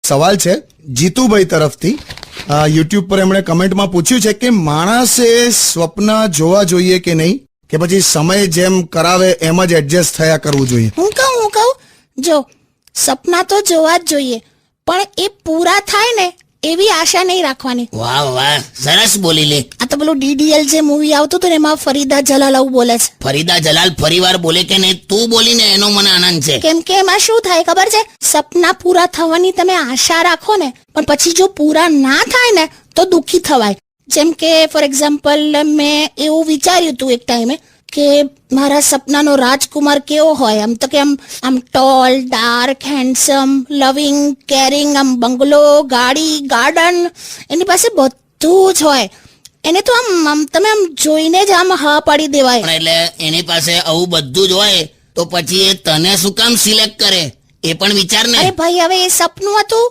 સવાલ છે જીતુભાઈ તરફથી. યુટ્યુબ પર એમણે કમેન્ટમાં પૂછ્યું છે કે માણસે સ્વપ્ન જોવા જોઈએ કે નહીં, કે પછી સમય જેમ કરાવે એમ જ એડજસ્ટ થયા કરવું જોઈએ? હું કહું જો સપના તો જોવા જ જોઈએ, પણ એ પૂરા થાય ને એવી આશા નહીં રાખવાની. વાહ વાહ, સરસ બોલી લે. આ તો પેલું DDL જે મૂવી આવતું હતું ને એમાં ફરીદા જલાલ આવું બોલે છે. ફરીદા જલાલ ફરીવાર બોલે કે નહીં, તું બોલીને એનો મને આનંદ છે. કેમ કે એમાં શું થાય ખબર છે, સપના પૂરા થવાની તમે આશા રાખો ને, પણ પછી જો પૂરા ના થાય ને તો દુઃખી થવાય. જેમ કે ફોર એક્ઝામ્પલ મેં એવું વિચાર્યું હતું એક ટાઈમે કે મારા સપનાનો રાજકુમાર કેવો હોય, આમ તો કે આમ ટોલ, ડાર્ક, હેન્ડસમ, લવિંગ, કેરિંગ, આમ બંગલો, ગાડી, ગાર્ડન, એની પાસે બધું જ હોય. એને તો આમ તમે આમ જોઈને જ આમ હા પાડી દેવાય. પણ એટલે એની પાસે આવું બધું જ હોય તો પછી એ તને શું કામ સિલેક્ટ કરે, એ પણ વિચાર ને. અરે ભાઈ, હવે એ સપનું હતું